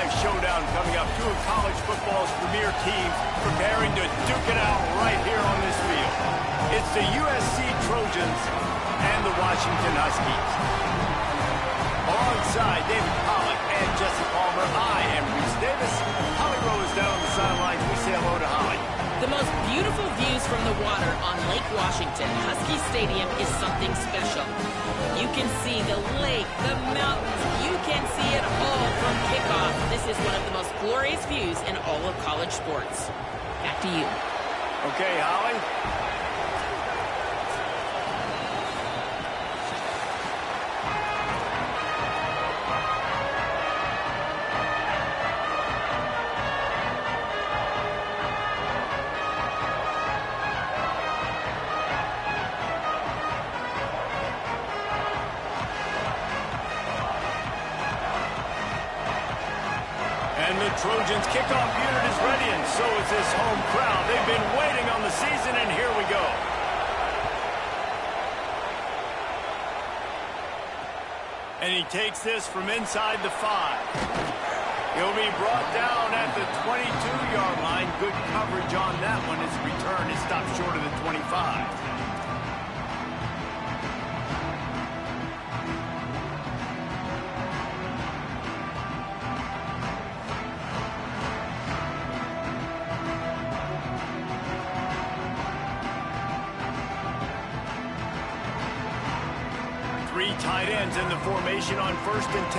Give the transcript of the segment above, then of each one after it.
rivalry showdown coming up. Two of college football's premier teams preparing to duke it out right here on this field. It's the USC Trojans and the Washington Huskies. Alongside David Pollack and Jesse Palmer, I am Reese Davis. Holly Rowe is down on the sidelines. We say hello to Holly. The most beautiful views from the water on Lake Washington, Husky Stadium, is something special. You can see the lake, the mountains. You can see it all from kickoff. This is one of the most glorious views in all of college sports. Back to you. Okay, Holly. And the Trojans' kickoff unit is ready, and so is this home crowd. They've been waiting on the season, and here we go. And he takes this from inside the 5. He'll be brought down at the 22-yard line. Good coverage on that one. His return is stopped short of the 25. Three tight ends in the formation on 1st and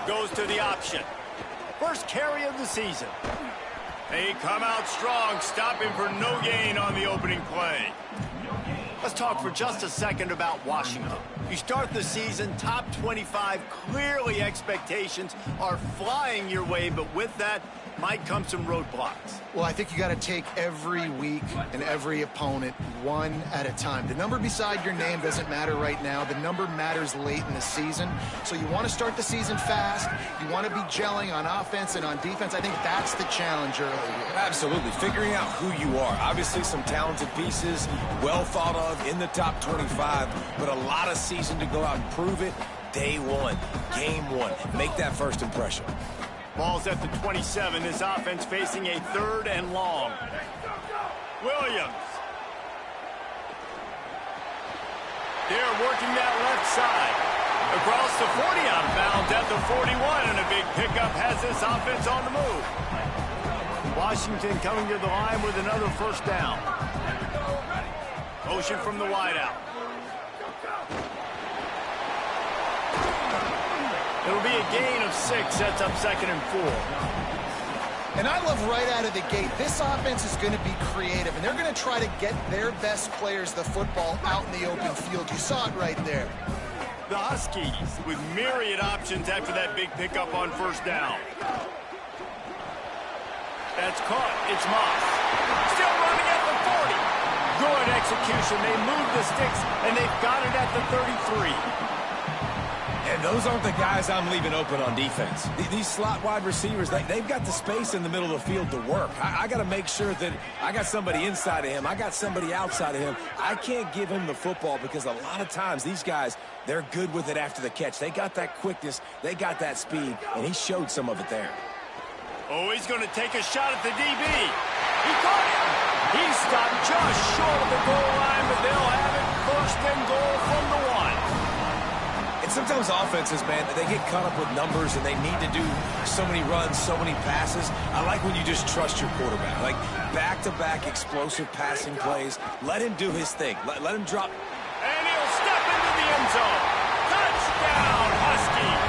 10. Goes to the option. First carry of the season. They come out strong, stopping for no gain on the opening play. Let's talk for just a second about Washington. You start the season top 25. Clearly expectations are flying your way, but with that might come some roadblocks. Well, I think you got to take every week and every opponent one at a time. The number beside your name doesn't matter right now. The number matters late in the season. So you want to start the season fast. You want to be gelling on offense and on defense. I think that's the challenge early here. Absolutely. Figuring out who you are. Obviously some talented pieces, well thought of in the top 25, but a lot of season to go out and prove it. Day one, game one. Make that first impression. Ball's at the 27. This offense facing a 3rd and long. Williams. They're working that left side. Across the 40, out of bounds at the 41, and a big pickup has this offense on the move. Washington coming to the line with another 1st down. Motion from the wideout. It'll be a gain of 6, sets up 2nd and 4. And I love right out of the gate, this offense is going to be creative, and they're going to try to get their best players the football out in the open field. You saw it right there. The Huskies with myriad options after that big pickup on 1st down. That's caught. It's Moss. Still running at the 40. Good execution. They move the sticks, and they've got it at the 33. And those aren't the guys I'm leaving open on defense. These slot wide receivers, they've got the space in the middle of the field to work. I got to make sure that I got somebody inside of him. I got somebody outside of him. I can't give him the football because a lot of times these guys, they're good with it after the catch. They got that quickness. They got that speed, and he showed some of it there. Oh, he's going to take a shot at the DB. He caught him. He stopped just short of the goal line, but they'll have it 1st and goal from the 1. Sometimes offenses, man, they get caught up with numbers and they need to do so many runs, so many passes. I like when you just trust your quarterback. Like back-to-back explosive passing plays. Let him do his thing. Let him drop. And he'll step into the end zone. Touchdown, Huskies.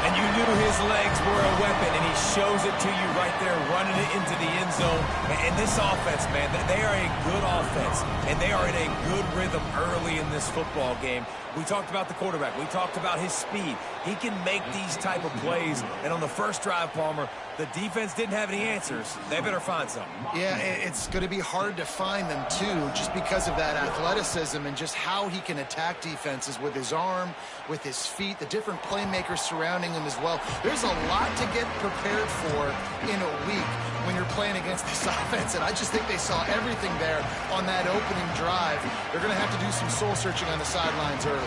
And you knew his legs were a weapon, and he shows it to you right there, running it into the end zone. And this offense, man, they are a good offense, and they are in a good rhythm early in this football game. We talked about the quarterback. We talked about his speed. He can make these type of plays. And on the first drive, Palmer, the defense didn't have any answers. They better find something. Yeah, it's going to be hard to find them, too, just because of that athleticism and just how he can attack defenses with his arm, with his feet, the different playmakers surrounding him as well. There's a lot to get prepared for in a week when you're playing against this offense, and I just think they saw everything there on that opening drive. They're going to have to do some soul-searching on the sidelines early.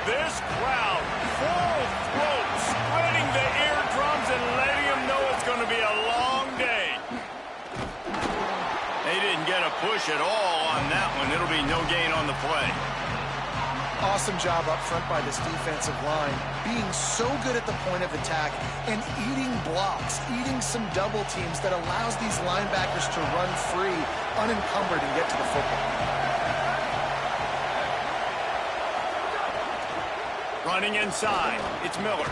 This crowd, full throat, splitting the eardrums and letting them know it's going to be a long day. They didn't get a push at all on that one. It'll be no gain on the play. Awesome job up front by this defensive line, being so good at the point of attack and eating blocks, eating some double teams that allows these linebackers to run free, unencumbered, and get to the football. Running inside, it's Miller.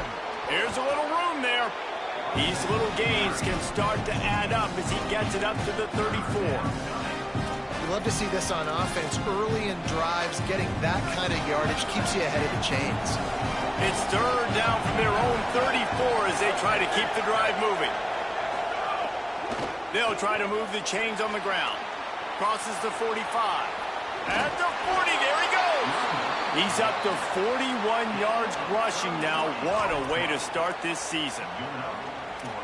Here's a little room there. These little gains can start to add up as he gets it up to the 34. You love to see this on offense. Early in drives, getting that kind of yardage keeps you ahead of the chains. It's third down from their own 34 as they try to keep the drive moving. They'll try to move the chains on the ground. Crosses the 45. At the 40, there he goes. He's up to 41 yards rushing now. What a way to start this season.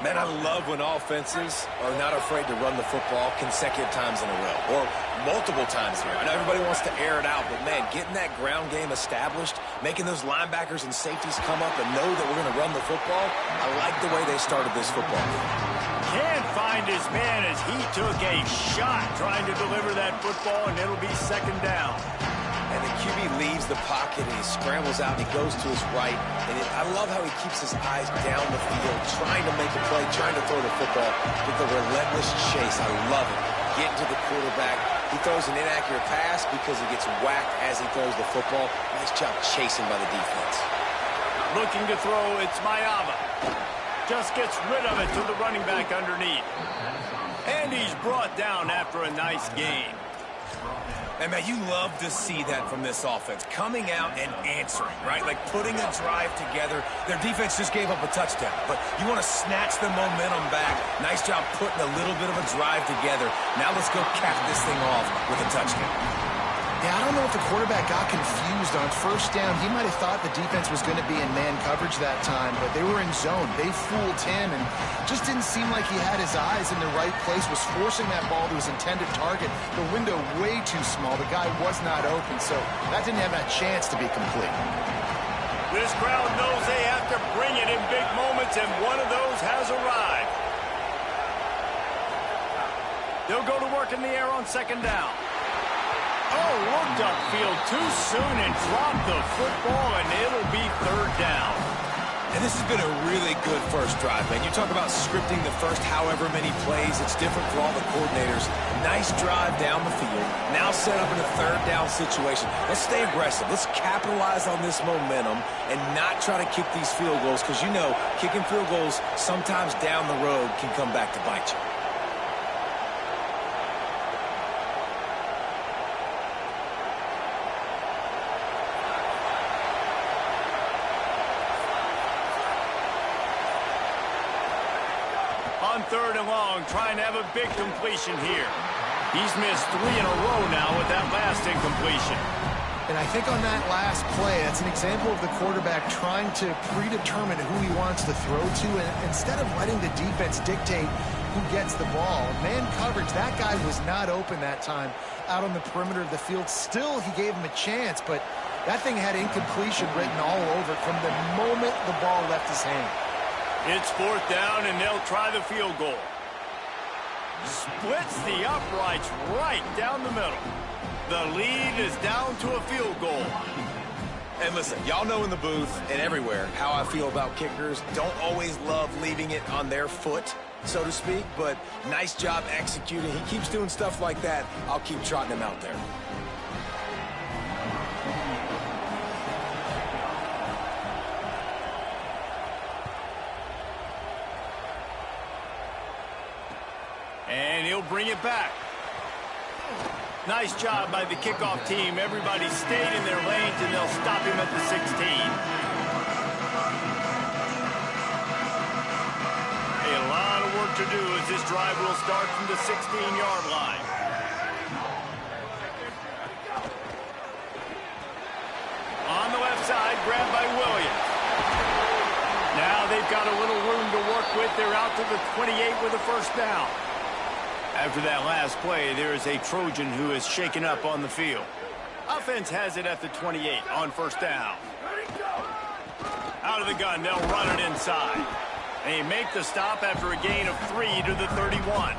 Man, I love when offenses are not afraid to run the football consecutive times in a row or multiple times in a row. I know everybody wants to air it out, but, man, getting that ground game established, making those linebackers and safeties come up and know that we're going to run the football, I like the way they started this football game. Can't find his man as he took a shot trying to deliver that football, and it'll be second down. And the QB leaves the pocket and he scrambles out and he goes to his right. And I love how he keeps his eyes down the field, trying to make a play, trying to throw the football with the relentless chase. I love it. Getting to the quarterback. He throws an inaccurate pass because he gets whacked as he throws the football. Nice job chasing by the defense. Looking to throw, it's Mayava. Just gets rid of it to the running back underneath. And he's brought down after a nice gain. And, man, you love to see that from this offense, coming out and answering, right? Like putting a drive together. Their defense just gave up a touchdown, but you want to snatch the momentum back. Nice job putting a little bit of a drive together. Now let's go cap this thing off with a touchdown. Yeah, I don't know if the quarterback got confused on first down. He might have thought the defense was going to be in man coverage that time, but they were in zone. They fooled him and just didn't seem like he had his eyes in the right place, was forcing that ball to his intended target. The window way too small. The guy was not open, so that didn't have a chance to be complete. This crowd knows they have to bring it in big moments, and one of those has arrived. They'll go to work in the air on second down. Oh, looked upfield too soon and dropped the football, and it'll be third down. And this has been a really good first drive, man. You talk about scripting the first however many plays. It's different for all the coordinators. Nice drive down the field. Now set up in a third down situation. Let's stay aggressive. Let's capitalize on this momentum and not try to kick these field goals because, you know, kicking field goals sometimes down the road can come back to bite you. On third and long, trying to have a big completion here. He's missed 3 in a row now with that last incompletion. And I think on that last play, that's an example of the quarterback trying to predetermine who he wants to throw to, and instead of letting the defense dictate who gets the ball. Man coverage, that guy was not open that time out on the perimeter of the field. Still, he gave him a chance, but that thing had incompletion written all over it from the moment the ball left his hand. It's fourth down, and they'll try the field goal. Splits the uprights right down the middle. The lead is down to a field goal. And listen, y'all know in the booth and everywhere how I feel about kickers. Don't always love leaving it on their foot, so to speak, but nice job executing. He keeps doing stuff like that. I'll keep trotting him out there. And he'll bring it back. Nice job by the kickoff team. Everybody stayed in their lanes, and they'll stop him at the 16. A lot of work to do as this drive will start from the 16-yard line. On the left side, grabbed by Williams. Now they've got a little room to work with. They're out to the 28 with a first down. After that last play, there is a Trojan who is shaken up on the field. Offense has it at the 28 on first down. Out of the gun, they'll run it inside. They make the stop after a gain of 3 to the 31.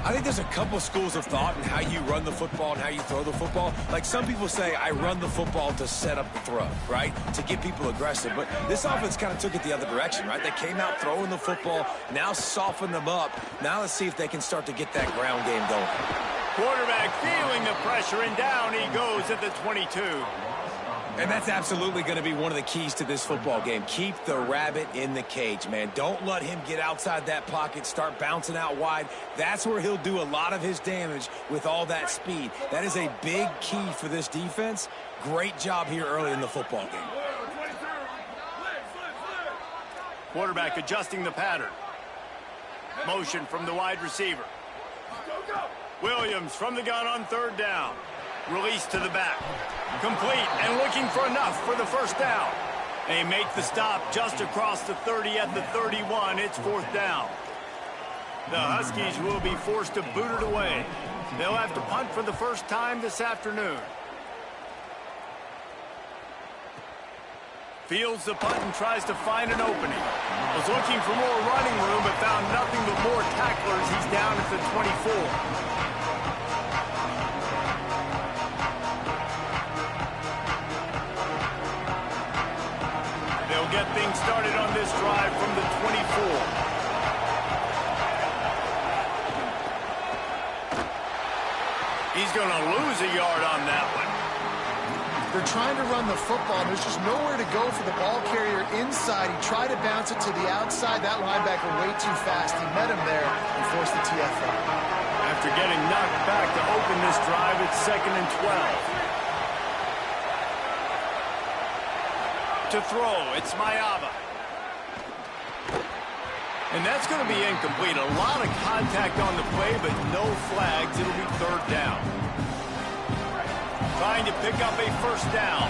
I think there's a couple schools of thought in how you run the football and how you throw the football. Like some people say, I run the football to set up the throw, right? To get people aggressive. But this offense kind of took it the other direction, right? They came out throwing the football, now soften them up. Now let's see if they can start to get that ground game going. Quarterback feeling the pressure, and down he goes at the 22. And that's absolutely going to be one of the keys to this football game. Keep the rabbit in the cage, man. Don't let him get outside that pocket, start bouncing out wide. That's where he'll do a lot of his damage with all that speed. That is a big key for this defense. Great job here early in the football game. Quarterback adjusting the pattern. Motion from the wide receiver. Williams from the gun on 3rd down. Release to the back. Complete and looking for enough for the first down. They make the stop just across the 30 at the 31. It's 4th down. The Huskies will be forced to boot it away. They'll have to punt for the first time this afternoon. Fields the punt and tries to find an opening. Was looking for more running room but found nothing but more tacklers. He's down at the 24. Get things started on this drive from the 24. He's going to lose a yard on that one. They're trying to run the football. There's just nowhere to go for the ball carrier inside. He tried to bounce it to the outside. That linebacker way too fast. He met him there and forced the TFL. After getting knocked back to open this drive, it's 2nd and 12. To throw, it's Mayaba. And that's going to be incomplete. A lot of contact on the play, but no flags. It'll be 3rd down. Trying to pick up a first down.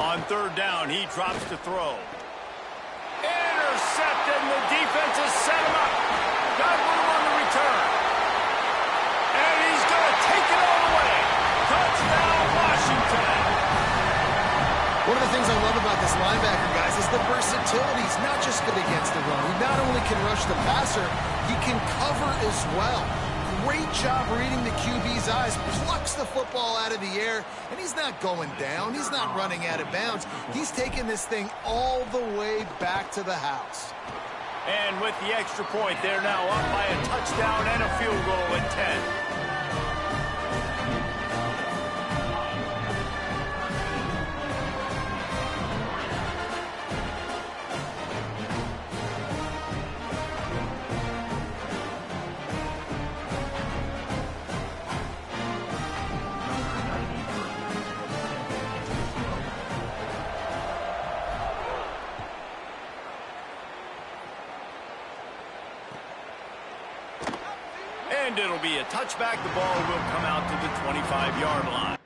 On 3rd down, he drops to throw. Intercepted, and the defense has set him up. Got room on the return. And he's going to take it all the way. Touchdown, Washington. One of the things I love about this linebacker, guys, is the versatility. He's not just good against the run. He not only can rush the passer, he can cover as well. Great job reading the QB's eyes, plucks the football out of the air, and he's not going down. He's not running out of bounds. He's taking this thing all the way back to the house. And with the extra point, they're now up by a touchdown and a field goal at 10. And it'll be a touchback. The ball will come out to the 25-yard line.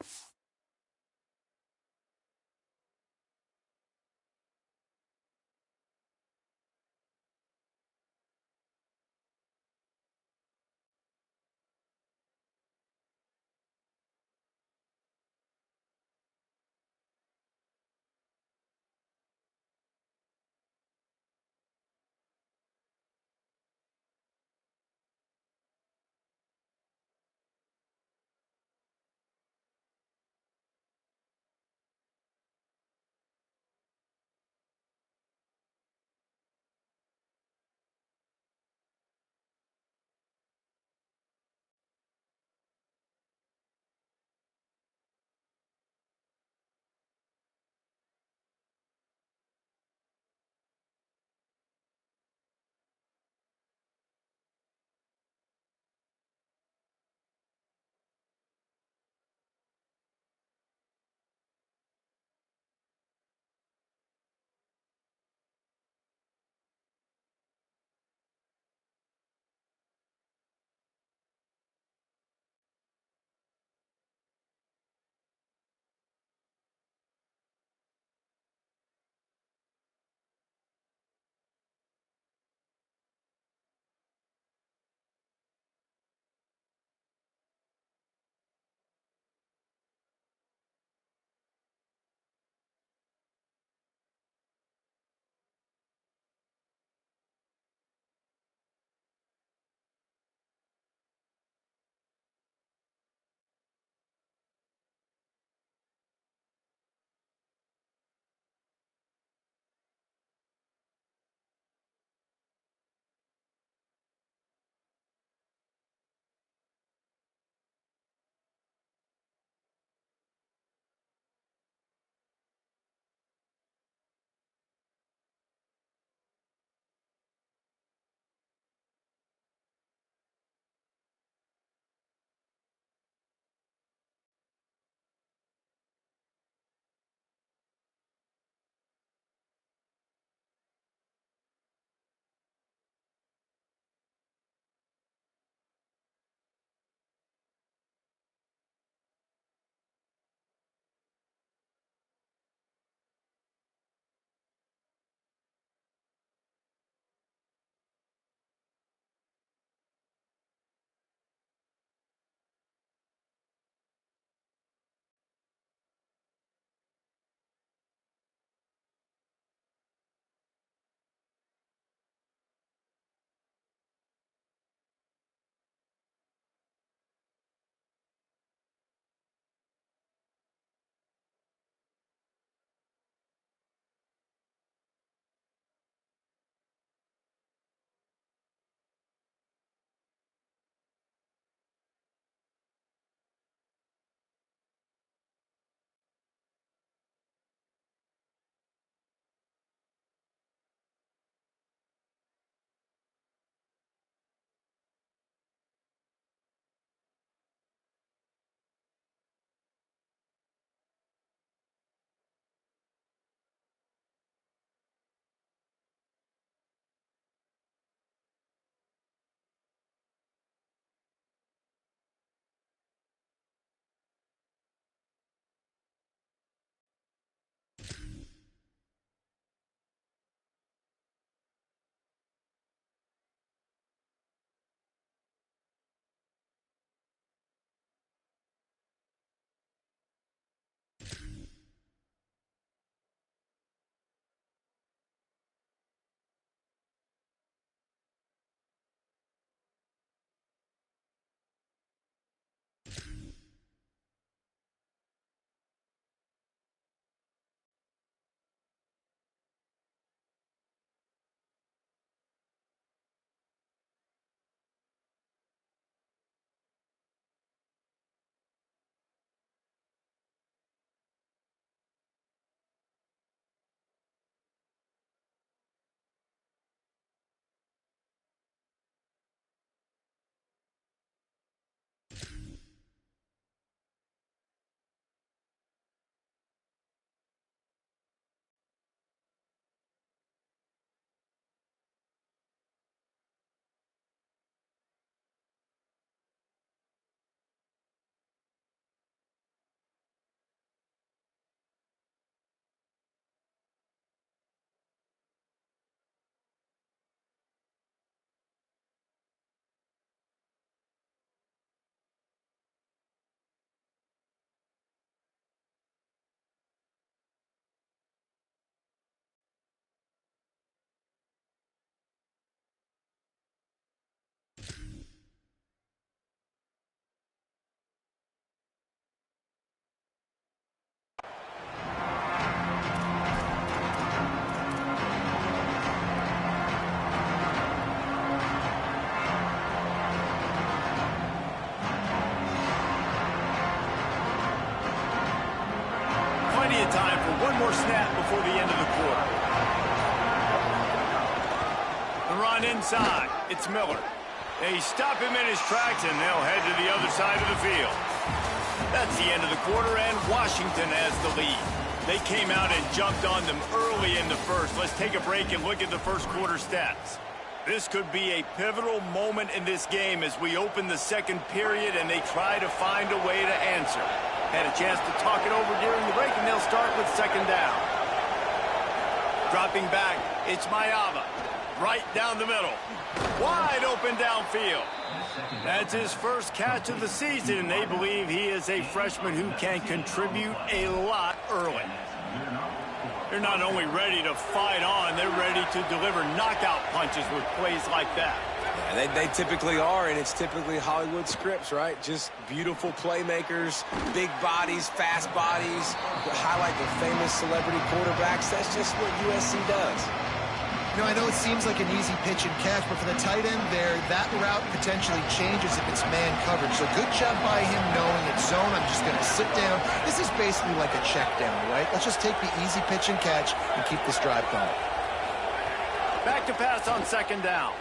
of time for one more snap before the end of the quarter. The run inside. It's Miller. They stop him in his tracks, and they'll head to the other side of the field. That's the end of the quarter, and Washington has the lead. They came out and jumped on them early in the first. Let's take a break and look at the first quarter stats. This could be a pivotal moment in this game as we open the second period and they try to find a way to answer. Had a chance to talk it over during the break, and they'll start with second down. Dropping back, it's Mayava. Right down the middle. Wide open downfield. That's his first catch of the season, and they believe he is a freshman who can contribute a lot early. They're not only ready to fight on, they're ready to deliver knockout punches with plays like that. Yeah, they typically are, and it's typically Hollywood scripts, right? Just beautiful playmakers, big bodies, fast bodies, highlight the famous celebrity quarterbacks. That's just what USC does. You know, I know it seems like an easy pitch and catch, but for the tight end there, that route potentially changes if it's man coverage. So good job by him knowing it's zone. I'm just going to sit down. This is basically like a check down, right? Let's just take the easy pitch and catch and keep this drive going. Back to pass on second down.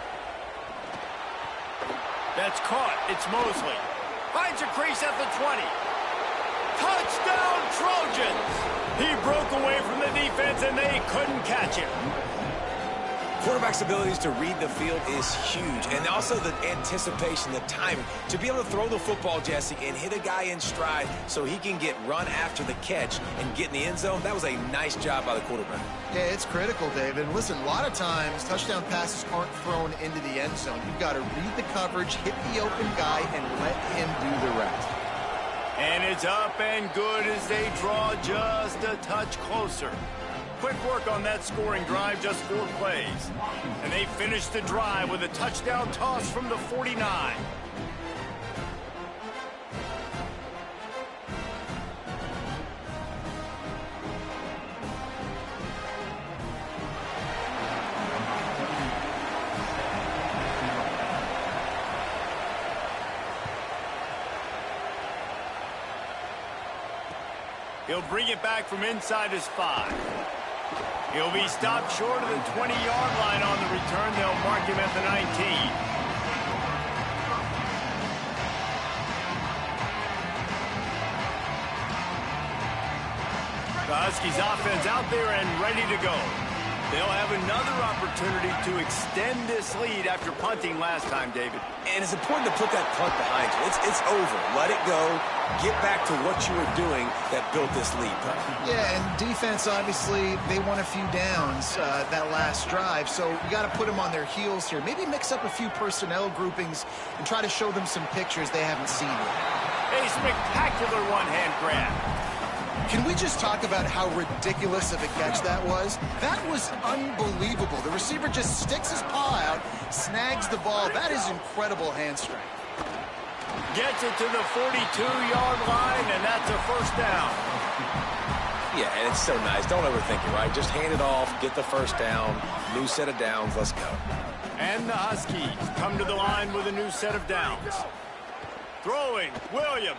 That's caught. It's Mosley. Finds a crease at the 20. Touchdown, Trojans! He broke away from the defense, and they couldn't catch him. Quarterback's abilities to read the field is huge, and also the anticipation, the timing. To be able to throw the football, Jesse, and hit a guy in stride so he can get run after the catch and get in the end zone, that was a nice job by the quarterback. Yeah, it's critical, David. Listen, a lot of times, touchdown passes aren't thrown into the end zone. You've got to read the coverage, hit the open guy, and let him do the rest. And it's up and good as they draw just a touch closer. Quick work on that scoring drive, just 4 plays. And they finish the drive with a touchdown toss from the 49. He'll bring it back from inside his 5. He'll be stopped short of the 20-yard line on the return. They'll mark him at the 19. The Huskies offense out there and ready to go. They'll have another opportunity to extend this lead after punting last time, David. And it's important to put that punt behind you. It's over. Let it go. Get back to what you were doing that built this lead. Yeah, and defense, obviously, they won a few downs that last drive, so you got to put them on their heels here. Maybe mix up a few personnel groupings and try to show them some pictures they haven't seen yet. A spectacular one-hand grab. Can we just talk about how ridiculous of a catch that was? That was unbelievable. The receiver just sticks his paw out, snags the ball. That is incredible hand strength. Gets it to the 42-yard line, and that's a first down. Yeah, and it's so nice. Don't overthink it, right? Just hand it off, get the first down, new set of downs, let's go. And the Huskies come to the line with a new set of downs. Throwing, Williams.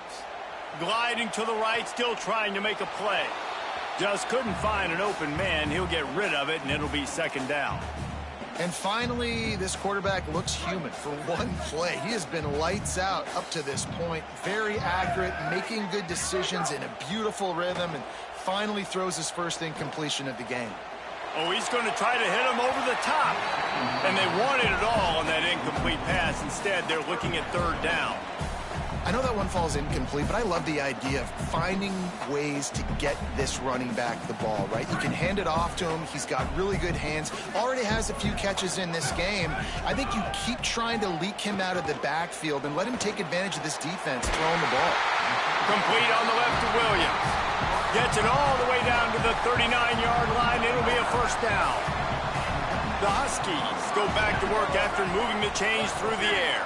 Gliding to the right, still trying to make a play. Just couldn't find an open man. He'll get rid of it, and it'll be second down. And finally, this quarterback looks human for one play. He has been lights out up to this point. Very accurate, making good decisions in a beautiful rhythm, and finally throws his first incompletion of the game. Oh, he's going to try to hit him over the top. And they wanted it all on that incomplete pass. Instead, they're looking at third down. I know that one falls incomplete, but I love the idea of finding ways to get this running back the ball, right? You can hand it off to him. He's got really good hands. Already has a few catches in this game. I think you keep trying to leak him out of the backfield and let him take advantage of this defense throwing the ball. Complete on the left to Williams. Gets it all the way down to the 39-yard line. It'll be a first down. The Huskies go back to work after moving the chains through the air.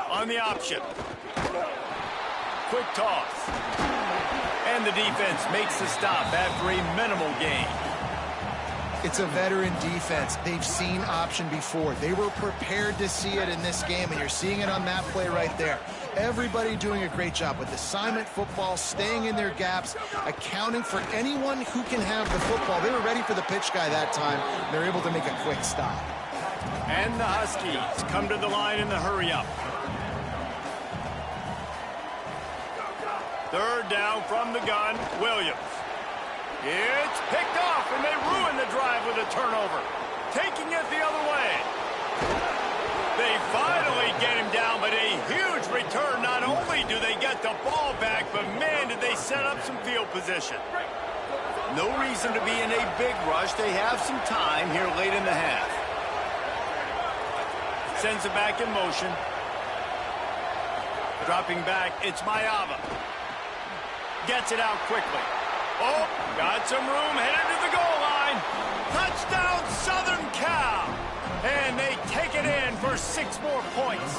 On the option. quick toss. And the defense makes the stop after a minimal gain. It's a veteran defense. They've seen option before. They were prepared to see it in this game, and you're seeing it on that play right there. Everybody doing a great job with assignment football, staying in their gaps, accounting for anyone who can have the football. They were ready for the pitch guy that time. They're able to make a quick stop. And the Huskies come to the line in the hurry-up. Third down from the gun, Williams. It's picked off, and they ruin the drive with a turnover. Taking it the other way. They finally get him down, but a huge return. Not only do they get the ball back, but man, did they set up some field position. No reason to be in a big rush. They have some time here late in the half. Sends it back in motion. Dropping back, it's Mayava. Gets it out quickly. Oh, got some room, headed to the goal line. Touchdown, Southern Cal. And they take it in for 6 more points.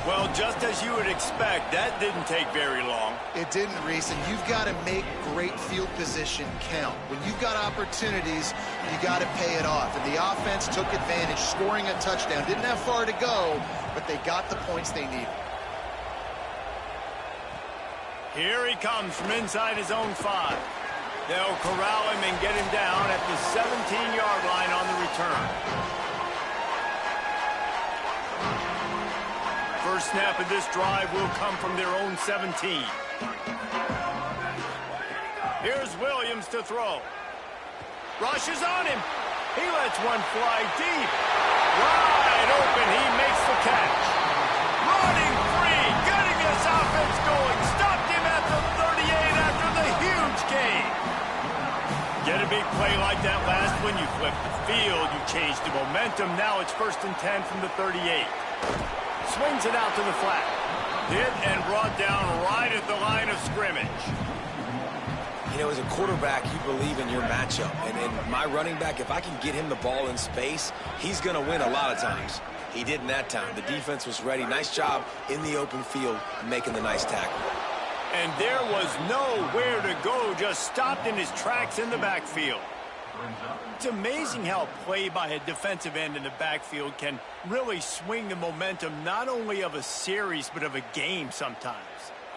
Well, just as you would expect, that didn't take very long. It didn't, Reese, and you've got to make great field position count. When you've got opportunities, you got to pay it off. And the offense took advantage, scoring a touchdown. Didn't have far to go, but they got the points they needed. Here he comes from inside his own 5. They'll corral him and get him down at the 17-yard line on the return. First snap of this drive will come from their own 17. Here's Williams to throw. Rushes on him. He lets one fly deep. Wide open, he makes the catch. Running free, getting this offense going. Stopped him at the 38 after the huge gain. Get a big play like that last when you flip the field. You change the momentum. Now it's 1st and 10 from the 38. Swings it out to the flat. Hit and brought down right at the line of scrimmage. You know, as a quarterback, you believe in your matchup. And my running back, if I can get him the ball in space, he's going to win a lot of times. He didn't that time. The defense was ready. Nice job in the open field making the nice tackle. And there was nowhere to go, just stopped in his tracks in the backfield. It's amazing how a play by a defensive end in the backfield can really swing the momentum not only of a series but of a game sometimes.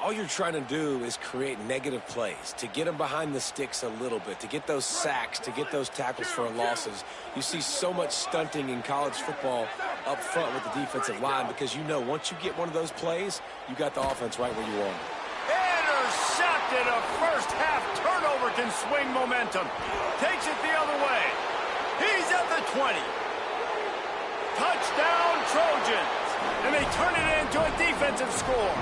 All you're trying to do is create negative plays, to get them behind the sticks a little bit, to get those sacks, to get those tackles for losses. You see so much stunting in college football up front with the defensive line because you know once you get one of those plays, you got the offense right where you want it. Intercepted. A first half turnover can swing momentum. Takes it the other way. He's at the 20. Touchdown Trojans. And they turn it into a defensive score.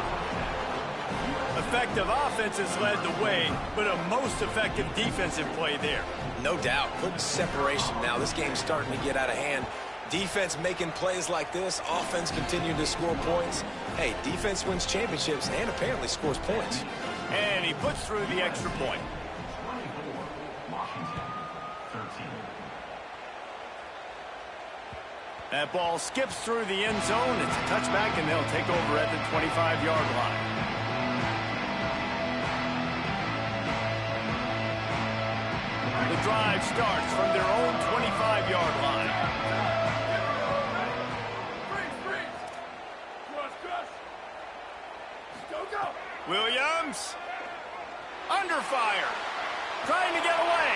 Effective offenses led the way, but a most effective defensive play there. No doubt. Putting separation now. This game's starting to get out of hand. Defense making plays like this. Offense continuing to score points. Hey, defense wins championships and apparently scores points. And he puts through the extra point. That ball skips through the end zone. It's a touchback, and they'll take over at the 25-yard line. The drive starts from their own 25-yard line. Williams, under fire, trying to get away.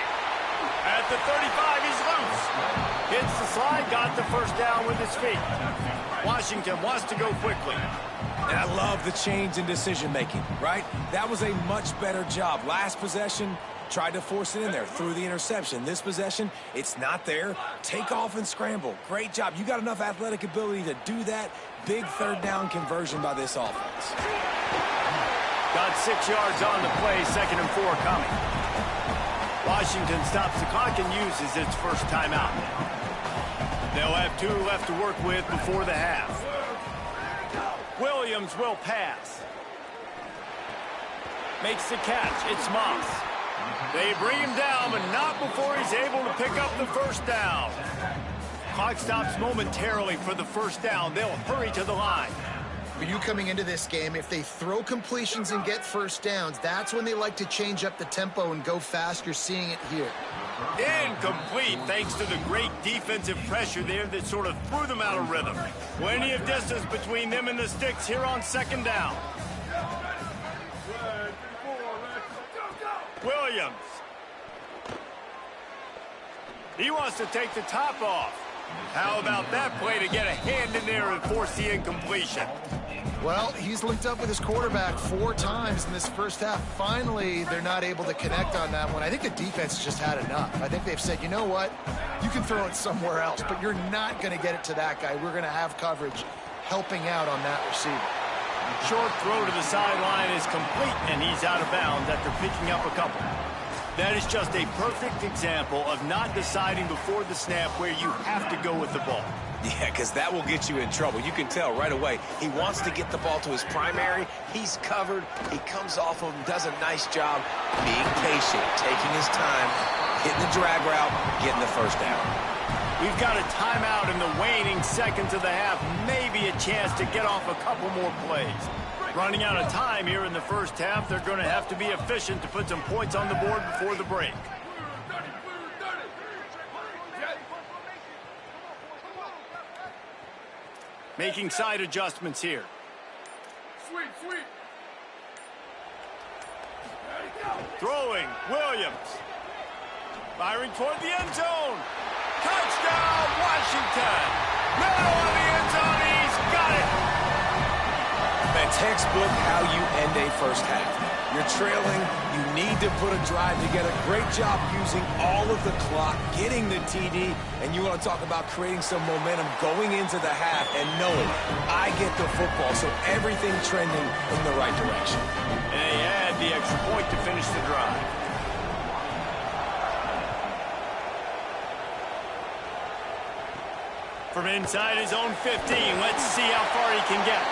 At the 35, he's loose. Hits the slide, got the first down with his feet. Washington wants to go quickly. And I love the change in decision-making, right? That was a much better job. Last possession, tried to force it in there, threw the interception. This possession, it's not there. Take off and scramble. Great job. You got enough athletic ability to do that. Big third down conversion by this offense. Got 6 yards on the play, 2nd and 4 coming. Washington stops the clock and uses its first timeout. They'll have 2 left to work with before the half. Williams will pass. Makes the catch. It's Moss. They bring him down, but not before he's able to pick up the first down. Clock stops momentarily for the first down. They'll hurry to the line. For you coming into this game, if they throw completions and get first downs, that's when they like to change up the tempo and go fast. You're seeing it here. Incomplete, thanks to the great defensive pressure there that sort of threw them out of rhythm. Plenty of distance between them and the sticks here on second down. Williams. He wants to take the top off. How about that play to get a hand in there and force the incompletion? Well, he's linked up with his quarterback 4 times in this first half. Finally, they're not able to connect on that one. I think the defense just had enough. I think they've said, you know what? You can throw it somewhere else, but you're not going to get it to that guy. We're going to have coverage helping out on that receiver. Short throw to the sideline is complete, and he's out of bounds after picking up a couple. That is just a perfect example of not deciding before the snap where you have to go with the ball. Yeah, because that will get you in trouble. You can tell right away. He wants to get the ball to his primary. He's covered. He comes off of him, does a nice job being patient, taking his time, hitting the drag route, getting the first down. We've got a timeout in the waning seconds of the half. Maybe a chance to get off a couple more plays. Running out of time here in the first half. They're going to have to be efficient to put some points on the board before the break. Making side adjustments here. Sweep. Throwing, Williams. Firing toward the end zone. Touchdown, Washington. Middle of the end zone, he's got it. A textbook how you end a first half. You're trailing, you need to put a drive together. Great job using all of the clock, getting the TD, and you want to talk about creating some momentum going into the half and knowing I get the football, so everything trending in the right direction. And they had the extra point to finish the drive. From inside his own 15, let's see how far he can get.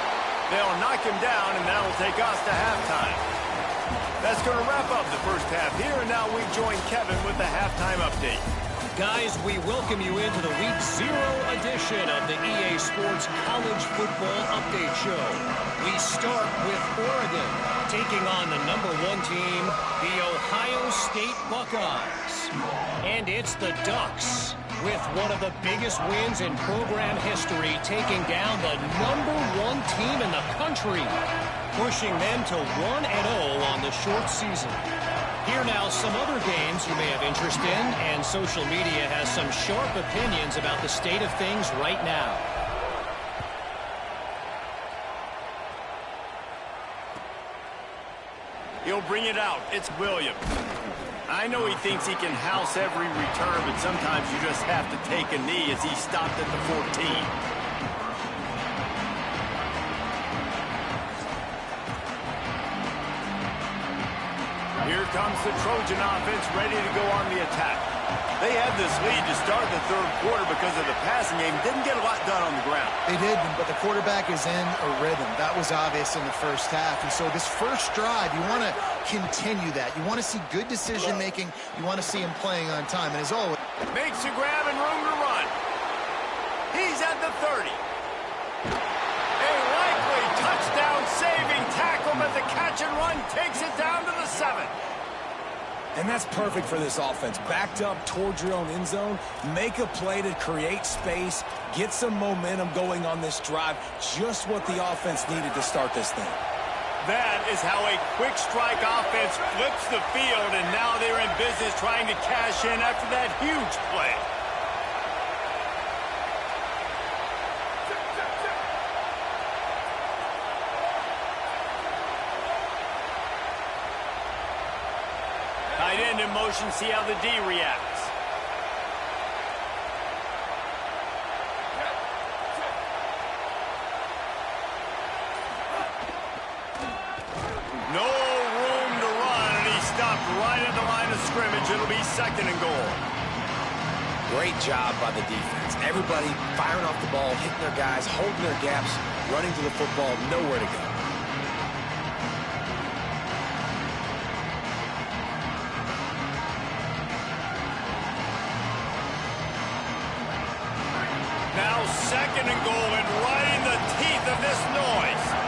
They'll knock him down, and that'll take us to halftime. That's going to wrap up the first half here, and now we join Kevin with the halftime update. Guys, we welcome you into the Week 0 edition of the EA Sports College Football Update Show. We start with Oregon, taking on the #1 team, the Ohio State Buckeyes. And it's the Ducks, with one of the biggest wins in program history, taking down the #1 team in the country, pushing them to 1-0 on the short season. Here now some other games you may have interest in, and social media has some sharp opinions about the state of things right now. He'll bring it out. It's Williams. I know he thinks he can house every return, but sometimes you just have to take a knee as he stopped at the 14. Here comes the Trojan offense ready to go on the attack. They had this lead to start the third quarter because of the passing game. Didn't get a lot done on the ground. They did, but the quarterback is in a rhythm. That was obvious in the first half. And so this first drive, you want to continue that. You want to see good decision-making. You want to see him playing on time. And as always, makes a grab and room to run. He's at the 30. A likely touchdown-saving tackle, but the catch and run takes it down to the 7. And that's perfect for this offense. Backed up towards your own end zone, make a play to create space, get some momentum going on this drive. Just what the offense needed to start this thing. That is how a quick strike offense flips the field, and now they're in business trying to cash in after that huge play. Tight end in motion, see how the D reacts. No room to run, and he stopped right at the line of scrimmage. It'll be 2nd and goal. Great job by the defense. Everybody firing off the ball, hitting their guys, holding their gaps, running to the football, nowhere to go. Now 2nd and goal, and right in the teeth of this noise.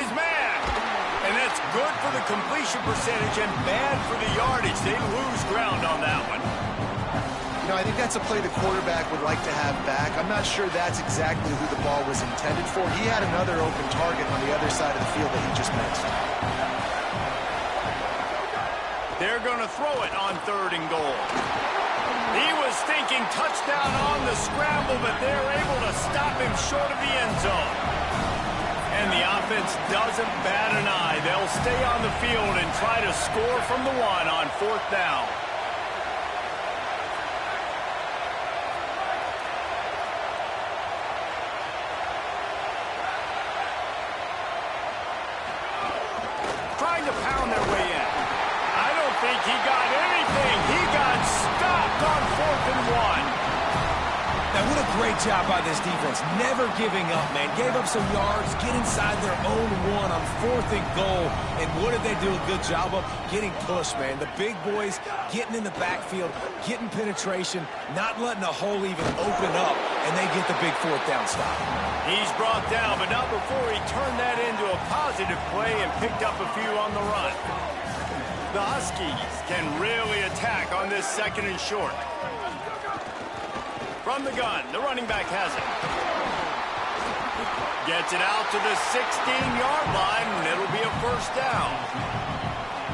got his man. And that's good for the completion percentage and bad for the yardage. They lose ground on that one. You know, I think that's a play the quarterback would like to have back. I'm not sure that's exactly who the ball was intended for. He had another open target on the other side of the field that he just missed. They're going to throw it on 3rd and goal. He was thinking touchdown on the scramble, but they're able to stop him short of the end zone. And the offense doesn't bat an eye. They'll stay on the field and try to score from the 1 on 4th down. Trying to pound their way in. I don't think he got anything. He got stopped on 4th and 1. Now, what a great job by this defense. Never giving up, man. Gave up some yards, get inside their own 1 on 4th and goal. And what did they do a good job of? Getting pushed, man. The big boys getting in the backfield, getting penetration, not letting a hole even open up, and they get the big 4th down stop. He's brought down, but not before he turned that into a positive play and picked up a few on the run. The Huskies can really attack on this 2nd and short. From the gun, the running back has it. Gets it out to the 16-yard line, and it'll be a 1st down.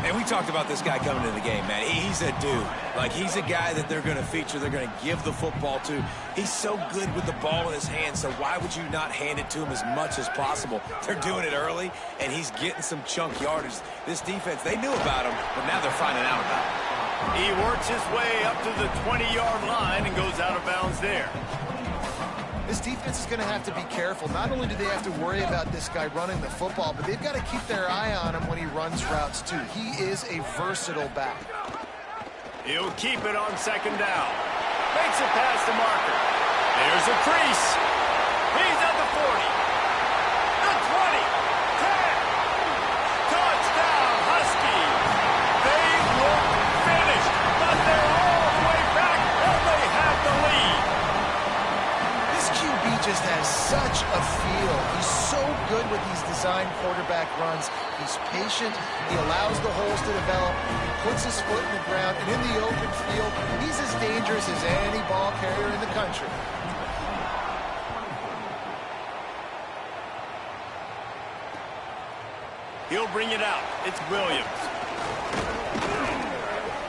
And we talked about this guy coming into the game, man. He's a dude. Like, he's a guy that they're going to feature, they're going to give the football to. He's so good with the ball in his hands, so why would you not hand it to him as much as possible? They're doing it early, and he's getting some chunk yardage. This defense, they knew about him, but now they're finding out about him. He works his way up to the 20-yard line and goes out of bounds there. This defense is going to have to be careful. Not only do they have to worry about this guy running the football, but they've got to keep their eye on him when he runs routes, too. He is a versatile back. He'll keep it on 2nd down. Makes it past the marker. There's a crease. He's at the 40. The 20. 10. Touchdown, Huskies. They look finished, but they're all the way back, and they have the lead. QB just has such a feel. He's so good with these design quarterback runs. He's patient. He allows the holes to develop. He puts his foot in the ground. And in the open field, he's as dangerous as any ball carrier in the country. He'll bring it out. It's Williams.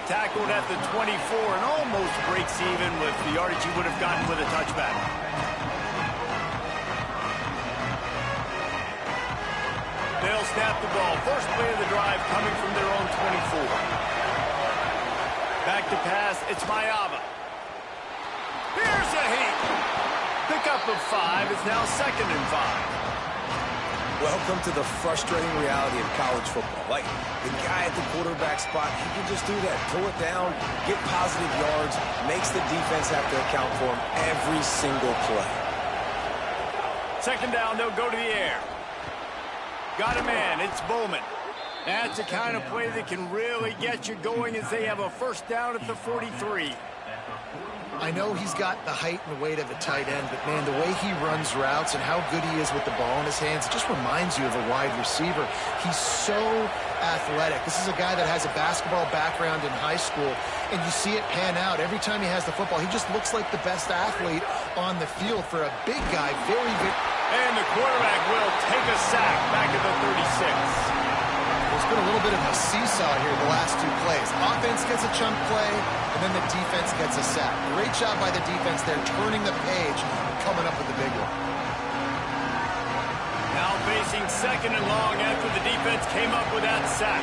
Tackled at the 24 and almost breaks even with the yardage he would have gotten with a touchback. They'll snap the ball. First play of the drive coming from their own 24. Back to pass. It's Mayava. Here's a heat. Pickup of 5. It's now 2nd and 5. Welcome to the frustrating reality of college football. Like, the guy at the quarterback spot, he can just do that. Pull it down, get positive yards, makes the defense have to account for him every single play. 2nd down, they'll go to the air. Got a man, it's Bowman. That's the kind of play that can really get you going as they have a 1st down at the 43. I know he's got the height and weight of a tight end, but, man, the way he runs routes and how good he is with the ball in his hands, it just reminds you of a wide receiver. He's so athletic. This is a guy that has a basketball background in high school, and you see it pan out. Every time he has the football, he just looks like the best athlete on the field for a big guy. Very, very... And the quarterback will take a sack back at the 36. There's been a little bit of a seesaw here the last 2 plays. Offense gets a chunk play, and then the defense gets a sack. Great job by the defense there, turning the page and coming up with the big one. Now facing 2nd and long after the defense came up with that sack.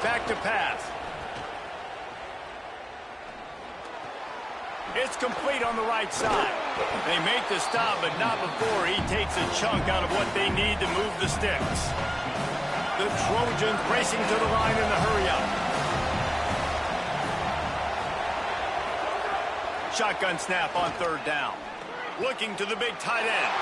Back to pass. It's complete on the right side. They make the stop, but not before he takes a chunk out of what they need to move the sticks. The Trojans racing to the line in the hurry-up. Shotgun snap on 3rd down. Looking to the big tight end.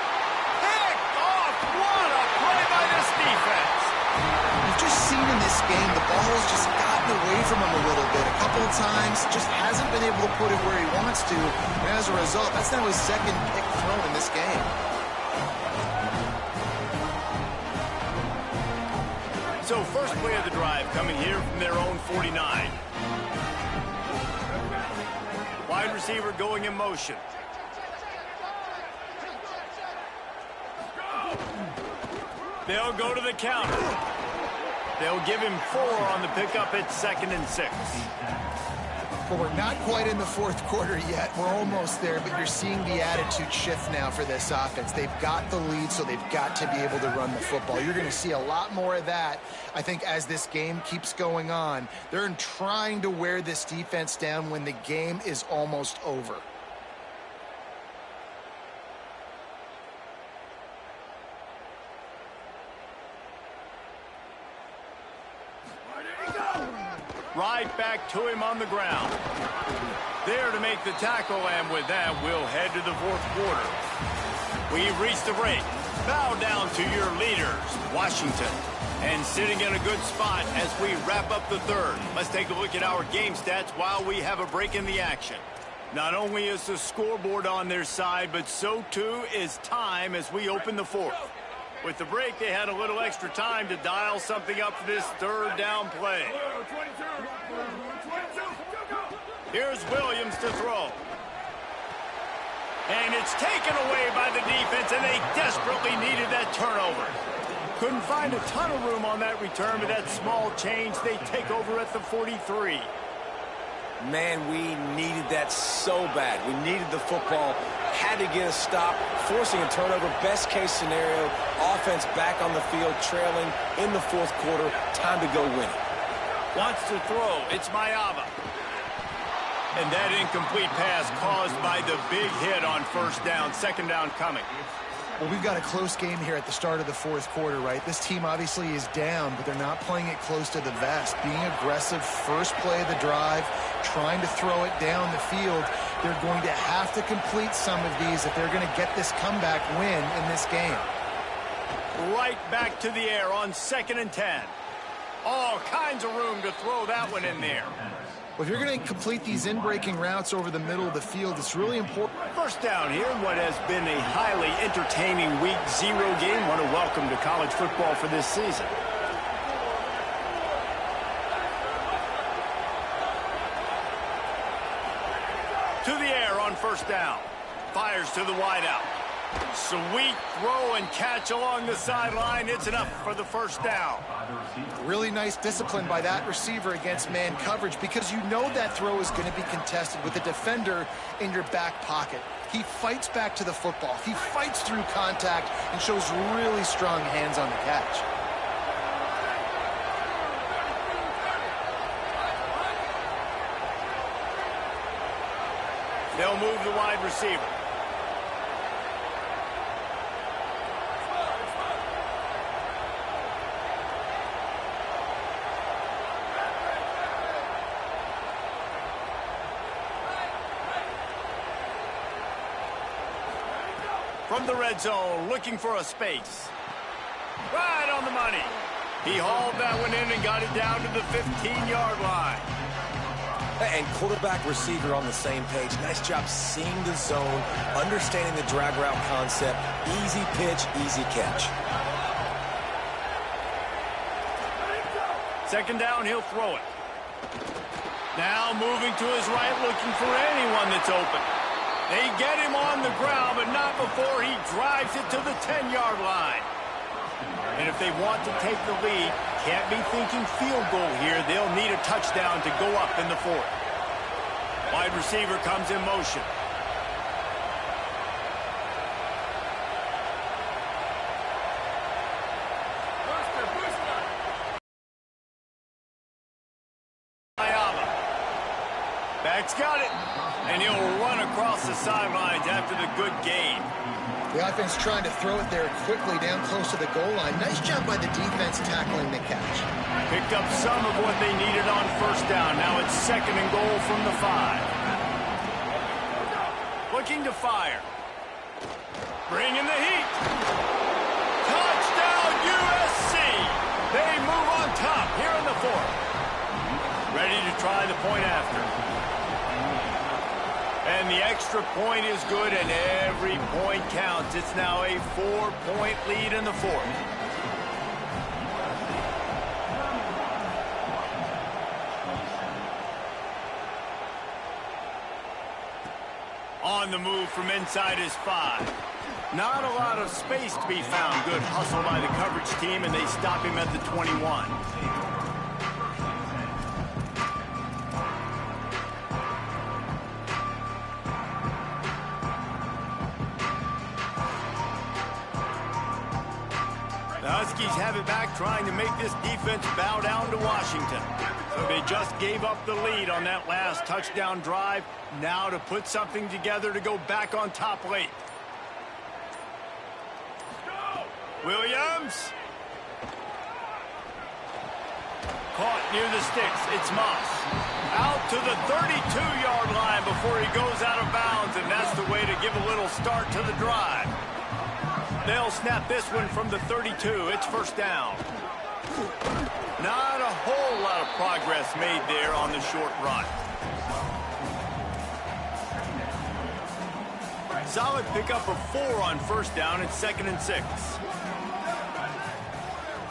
Picked off! What a play by this defense! You've just seen in this game the ball has just gotten away from him a little bit. A couple of times, just hasn't been able to put it where he wants to. And as a result, that's now his second pick thrown in this game. So first play of the drive coming here from their own 49. Wide receiver going in motion. They'll go to the counter. They'll give him 4 on the pickup at 2nd and 6. But we're not quite in the fourth quarter yet. We're almost there, but you're seeing the attitude shift now for this offense. They've got the lead, so they've got to be able to run the football. You're going to see a lot more of that, I think, as this game keeps going on. They're trying to wear this defense down when the game is almost over. Right back to him on the ground. There to make the tackle, and with that, we'll head to the fourth quarter. We've reached the break. Bow down to your leaders, Washington. And sitting in a good spot as we wrap up the third. Let's take a look at our game stats while we have a break in the action. Not only is the scoreboard on their side, but so too is time as we open the fourth. With the break, they had a little extra time to dial something up for this third down play. Here's Williams to throw. And it's taken away by the defense, and they desperately needed that turnover. Couldn't find a ton of room on that return, but that small change, they take over at the 43. Man, we needed that so bad. We needed the football, had to get a stop, forcing a turnover. Best case scenario, offense back on the field, trailing in the fourth quarter. Time to go win it. Wants to throw. It's Mayava. And that incomplete pass caused by the big hit on first down. Second down coming. Well, we've got a close game here at the start of the fourth quarter, right? This team obviously is down, but they're not playing it close to the vest. Being aggressive, first play of the drive, trying to throw it down the field. They're going to have to complete some of these if they're going to get this comeback win in this game. Right back to the air on 2nd and 10. All kinds of room to throw that one in there. Well, if you're going to complete these in-breaking routes over the middle of the field, it's really important. First down here in what has been a highly entertaining Week 0 game. Want to welcome to college football for this season. To the air on first down. Fires to the wideout. Sweet throw and catch along the sideline. It's enough for the first down. Really nice discipline by that receiver against man coverage, because you know that throw is going to be contested with a defender in your back pocket. He fights back to the football. He fights through contact and shows really strong hands on the catch. They'll move the wide receiver. From the red zone, looking for a space. Right on the money. He hauled that one in and got it down to the 15-yard line. And quarterback receiver on the same page. Nice job seeing the zone, understanding the drag route concept. Easy pitch, easy catch. Second down, he'll throw it. Now moving to his right, looking for anyone that's open. They get him on the ground, but not before he drives it to the 10-yard line. And if they want to take the lead, can't be thinking field goal here. They'll need a touchdown to go up in the fourth. Wide receiver comes in motion. Back's got it, and he'll run across the sidelines after the good gain. The offense trying to throw it there quickly down close to the goal line. Nice job by the defense tackling the catch. Picked up some of what they needed on first down. Now it's 2nd and goal from the 5. Looking to fire. Bring in the heat. Touchdown USC. They try the point after. And the extra point is good, and every point counts. It's now a 4-point lead in the fourth. On the move from inside his 5. Not a lot of space to be found. Good hustle by the coverage team, and they stop him at the 21. The Huskies have it back, trying to make this defense bow down to Washington. So they just gave up the lead on that last touchdown drive. Now to put something together to go back on top late. Williams. Caught near the sticks. It's Moss. Out to the 32-yard line before he goes out of bounds, and that's the way to give a little start to the drive. They'll snap this one from the 32. It's first down. Not a whole lot of progress made there on the short run. Solid pickup of 4 on first down. It's 2nd and 6.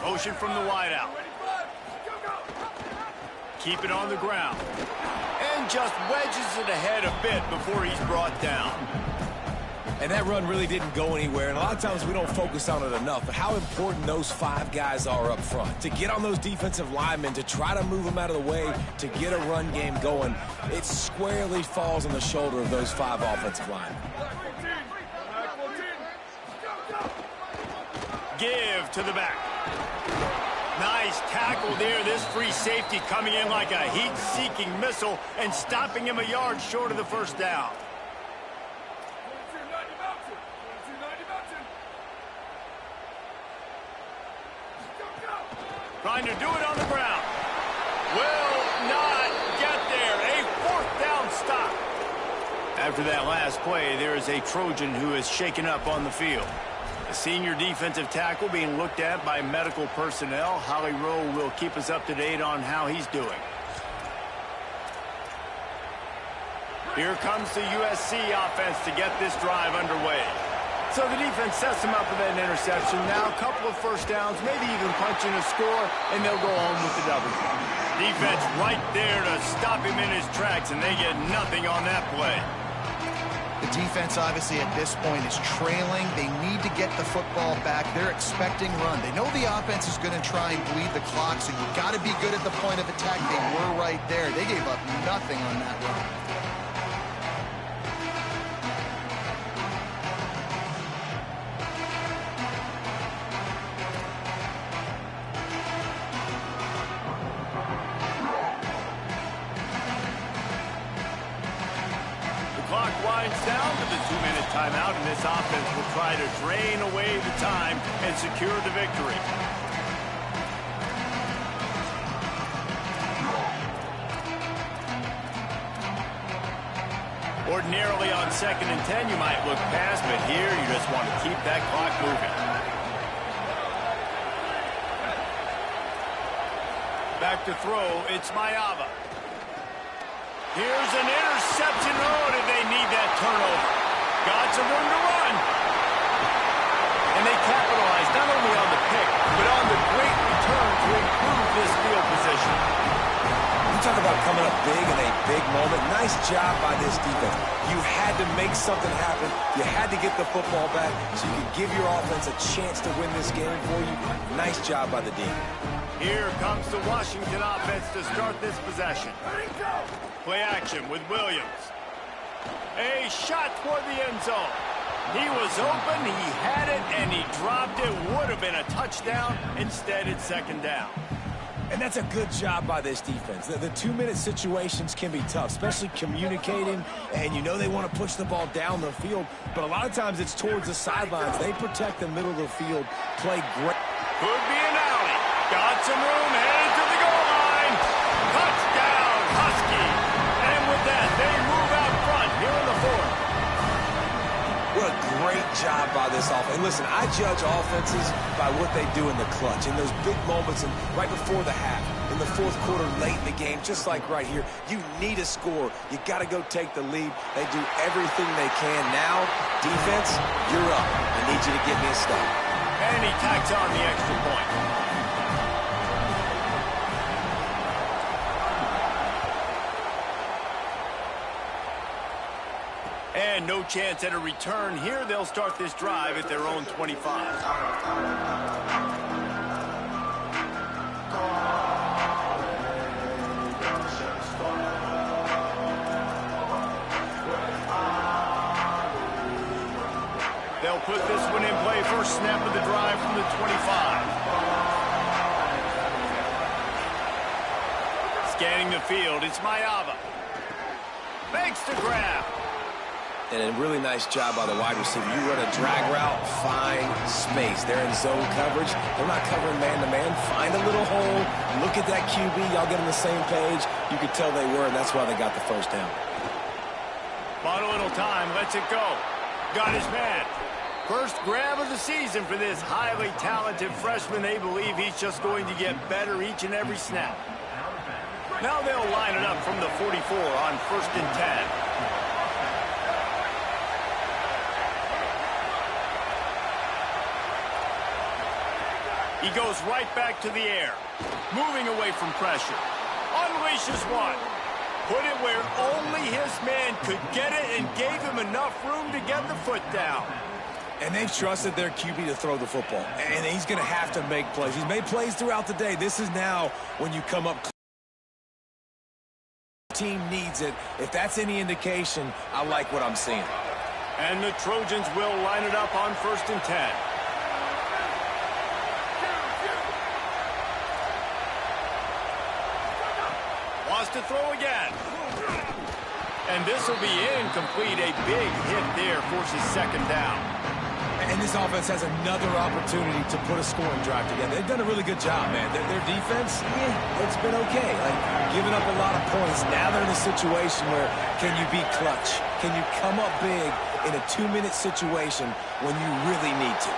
Motion from the wideout. Keep it on the ground. And just wedges it ahead a bit before he's brought down. And that run really didn't go anywhere, and a lot of times we don't focus on it enough, but how important those 5 guys are up front. To get on those defensive linemen, to try to move them out of the way, to get a run game going, it squarely falls on the shoulder of those 5 offensive linemen. Give to the back. Nice tackle there. This free safety coming in like a heat-seeking missile and stopping him a yard short of the first down. Trying to do it on the ground. Will not get there. A 4th down stop. After that last play, there is a Trojan who is shaken up on the field. A senior defensive tackle being looked at by medical personnel. Holly Rowe will keep us up to date on how he's doing. Here comes the USC offense to get this drive underway. So the defense sets him up with that interception. Now a couple of first downs, maybe even punching a score, and they'll go home with the W. Defense right there to stop him in his tracks, and they get nothing on that play. The defense, obviously, at this point is trailing. They need to get the football back. They're expecting run. They know the offense is going to try and bleed the clock, so you've got to be good at the point of attack. They were right there. They gave up nothing on that run. Down to the 2-minute timeout, and this offense will try to drain away the time and secure the victory. Ordinarily on 2nd and 10, you might look past, but here you just want to keep that clock moving. Back to throw, it's Mayava. Here's an interception. Oh, did they need that turnover? Got some room to run. And they capitalized not only on the pick, but on the great return to improve this field position. You talk about coming up big in a big moment. Nice job by this defense. You had to make something happen. You had to get the football back so you could give your offense a chance to win this game for you. Nice job by the D. Here comes the Washington offense to start this possession. Play action with Williams. A shot toward the end zone. He was open, he had it, and he dropped it. Would have been a touchdown. Instead, it's 2nd down. And that's a good job by this defense. The 2-minute situations can be tough, especially communicating, and you know they want to push the ball down the field, but a lot of times it's towards the sidelines. They protect the middle of the field, play great. Could be an alley. Got some room, headed to the goal line. Touchdown, Huskies. And with that, they move out front here in the 4th. What a great great job by this offense. And listen, I judge offenses by what they do in the clutch, in those big moments, and right before the half, in the fourth quarter, late in the game, just like right here. You need a score. You got to go take the lead. They do everything they can. Now, defense, you're up. I need you to get me a stop. And he tacks on the extra point. And no chance at a return here. They'll start this drive at their own 25. They'll put this one in play. First snap of the drive from the 25. Scanning the field, it's Mayava. Makes the grab. And a really nice job by the wide receiver. You run a drag route, find space. They're in zone coverage. They're not covering man-to-man. Find a little hole. Look at that QB. Y'all get on the same page. You could tell they were, and that's why they got the first down. Bought a little time. Lets it go. Got his man. First grab of the season for this highly talented freshman. They believe he's just going to get better each and every snap. Now they'll line it up from the 44 on 1st and 10. He goes right back to the air. Moving away from pressure. Unleashes one. Put it where only his man could get it and gave him enough room to get the foot down. And they've trusted their QB to throw the football. And he's going to have to make plays. He's made plays throughout the day. This is now when you come up. Team needs it. If that's any indication, I like what I'm seeing. And the Trojans will line it up on 1st and 10. Wants to throw again. And this will be incomplete. A big hit there forces 2nd down. And this offense has another opportunity to put a scoring drive together. They've done a really good job, man. Their defense, it's been okay. Like, giving up a lot of points. Now they're in a situation where can you be clutch? Can you come up big in a 2-minute situation when you really need to?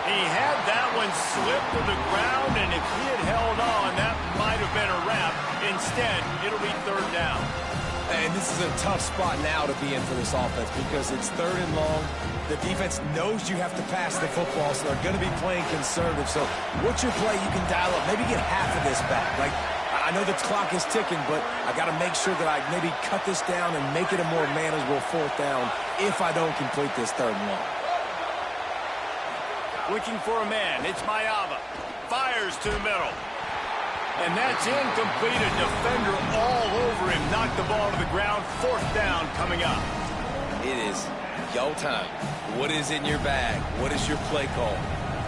He had that one slip to the ground, and if he had held on, that might have been a wrap. Instead, it'll be 3rd down. And this is a tough spot now to be in for this offense because it's 3rd and long. The defense knows you have to pass the football, so they're going to be playing conservative. So what's your play you can dial up? Maybe get half of this back. Like, I know the clock is ticking, but I got to make sure that I maybe cut this down and make it a more manageable 4th down if I don't complete this 3rd and long. Looking for a man. It's Mayava. Fires to the middle. And that's incomplete. A defender all over him. Knocked the ball to the ground. 4th down coming up. It is your time. What is in your bag? What is your play call?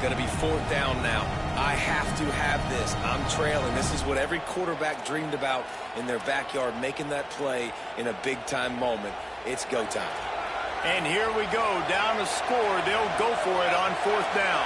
Going to be 4th down now. I have to have this. I'm trailing. This is what every quarterback dreamed about in their backyard, making that play in a big-time moment. It's go time. And here we go, down to score. They'll go for it on 4th down.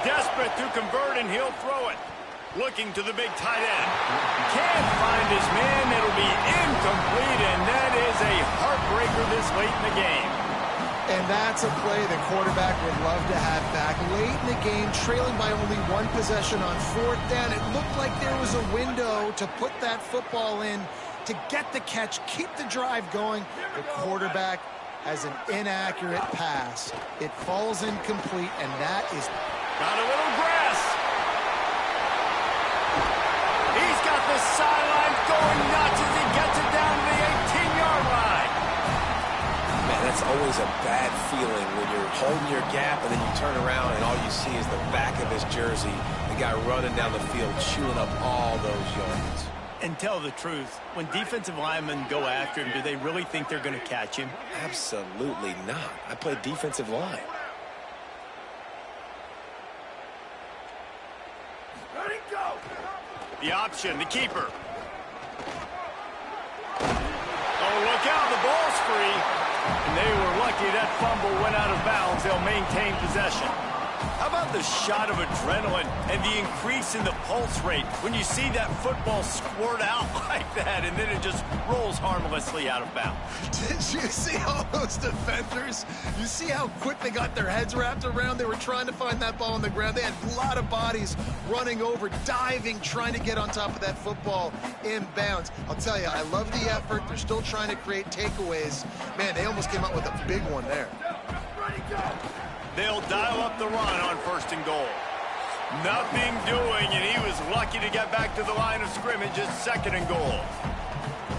Desperate to convert, and he'll throw it. Looking to the big tight end. Can't find his man. It'll be incomplete, and that is a heartbreaker this late in the game. And that's a play the quarterback would love to have back. Late in the game, trailing by only 1 possession on 4th down. It looked like there was a window to put that football in, to get the catch, keep the drive going. The quarterback has an inaccurate pass. It falls incomplete, and that is... Got a little grass. He's got the sideline going nuts as he gets it down to the 18-yard line. Man, that's always a bad feeling when you're holding your gap and then you turn around and all you see is the back of his jersey. The guy running down the field, chewing up all those yards. And tell the truth, when defensive linemen go after him, do they really think they're going to catch him? Absolutely not. I play defensive line. The option, the keeper. Oh, look out, the ball's free. And they were they'll maintain possession. How about the shot of adrenaline and the increase in the pulse rate when you see that football squirt out like that and then it just rolls harmlessly out of bounds? Did you see all those defenders? You see how quick they got their heads wrapped around? They were trying to find that ball on the ground. They had a lot of bodies running over, diving, trying to get on top of that football inbounds. I'll tell you, I love the effort. They're still trying to create takeaways. Man, they almost came out with a big one there. They'll dial up the run on 1st and goal. Nothing doing, and he was lucky to get back to the line of scrimmage at 2nd and goal.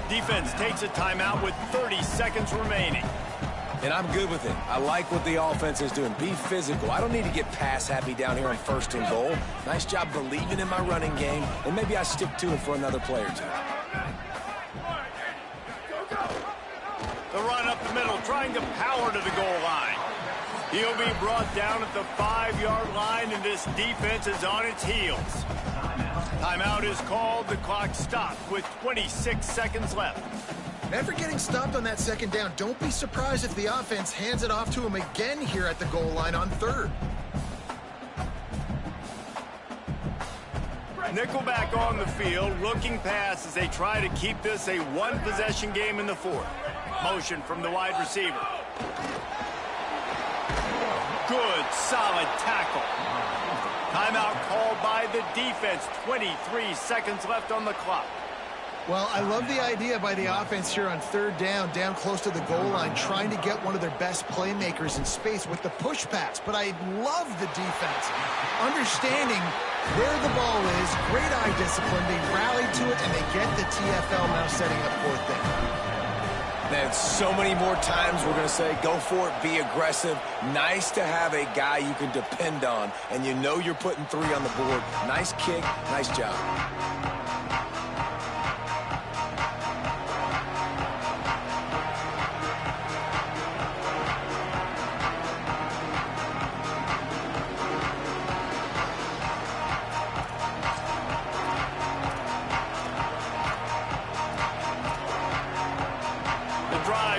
Defense takes a timeout with 30 seconds remaining. And I'm good with it. I like what the offense is doing. Be physical. I don't need to get pass happy down here on 1st and goal. Nice job believing in my running game, and maybe I stick to it for another play or two. The run up the middle, trying to power to the goal line. He'll be brought down at the 5-yard line, and this defense is on its heels. Timeout is called. The clock stopped with 26 seconds left. Never getting stopped on that 2nd down. Don't be surprised if the offense hands it off to him again here at the goal line on 3rd. Nickelback on the field, looking pass as they try to keep this a one-possession game in the 4th. Motion from the wide receiver. Good, solid tackle. Timeout called by the defense. 23 seconds left on the clock. Well, I love the idea by the offense here on 3rd down close to the goal line, trying to get one of their best playmakers in space with the push pass. But I love the defense, understanding where the ball is, great eye discipline. They rallied to it, and they get the TFL now setting up 4th down. Man, so many more times we're going to say, go for it, be aggressive. Nice to have a guy you can depend on, and you know you're putting 3 on the board. Nice kick, nice job.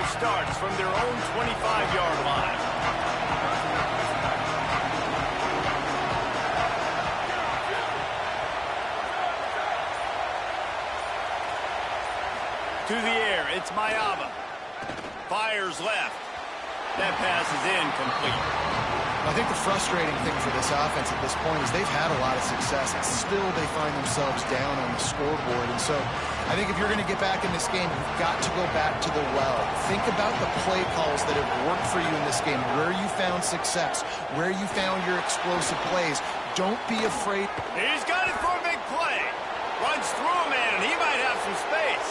Starts from their own 25-yard line. To the air, it's Mayava. Fires left. That pass is incomplete. I think the frustrating thing for this offense at this point is they've had a lot of success, and still they find themselves down on the scoreboard. And so I think if you're going to get back in this game, you've got to go back to the well. Think about the play calls that have worked for you in this game, where you found success, where you found your explosive plays. Don't be afraid. He's got it for a big play. Runs through a man, and he might have some space.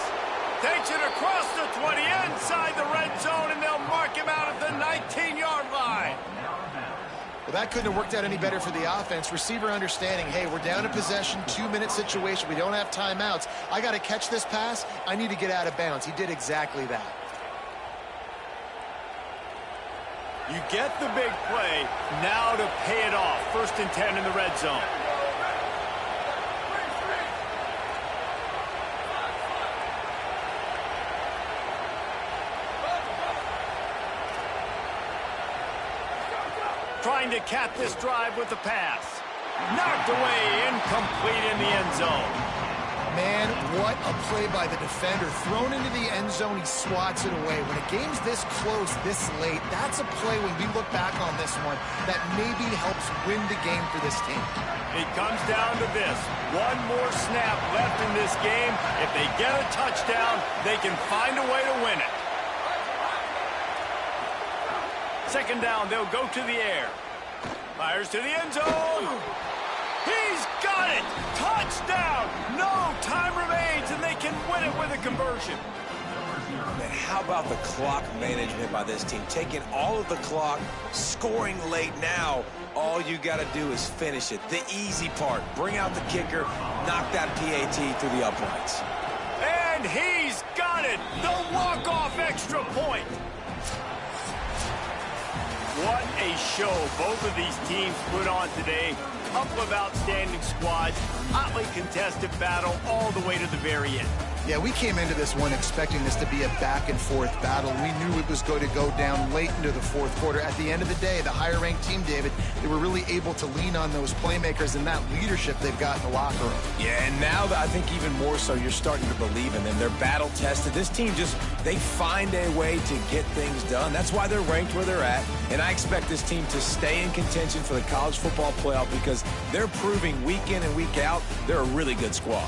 Takes it across the 20, inside the red zone, and they'll mark him out at the 19-yard line. Well, that couldn't have worked out any better for the offense. Receiver understanding, hey, we're down in possession, 2-minute situation. We don't have timeouts. I got to catch this pass. I need to get out of bounds. He did exactly that. You get the big play. Now to pay it off. 1st and 10 in the red zone. Trying to cap this drive with the pass. Knocked away, incomplete in the end zone. Man, what a play by the defender. Thrown into the end zone, he swats it away. When a game's this close, this late, that's a play when we look back on this one that maybe helps win the game for this team. It comes down to this. One more snap left in this game. If they get a touchdown, they can find a way to win it. 2nd down, they'll go to the air. Fires to the end zone. He's got it! Touchdown! No time remains, and they can win it with a conversion. Man, how about the clock management by this team? Taking all of the clock, scoring late now. All you got to do is finish it. The easy part. Bring out the kicker, knock that PAT through the uprights. And he's got it! The walk-off extra point. What a show both of these teams put on today. Couple of outstanding squads, hotly contested battle all the way to the very end. Yeah, we came into this one expecting this to be a back-and-forth battle. We knew it was going to go down late into the fourth quarter. At the end of the day, the higher-ranked team, David, they were really able to lean on those playmakers and that leadership they've got in the locker room. Yeah, and now I think even more so, you're starting to believe in them. They're battle-tested. This team they find a way to get things done. That's why they're ranked where they're at. And I expect this team to stay in contention for the college football playoff because they're proving week in and week out they're a really good squad.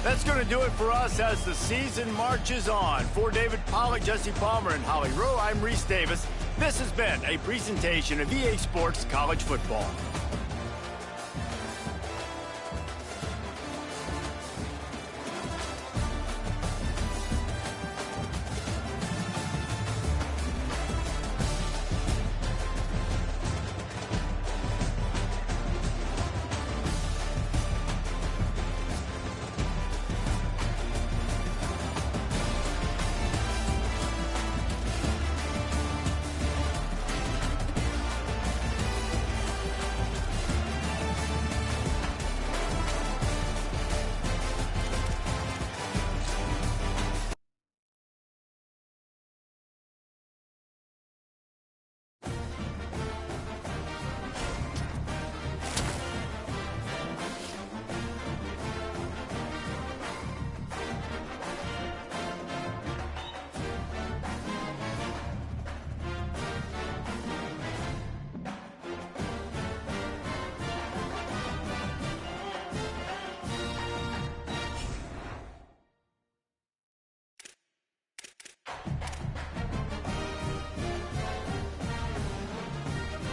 That's going to do it for us as the season marches on. For David Pollack, Jesse Palmer, and Holly Rowe, I'm Reese Davis. This has been a presentation of EA Sports College Football.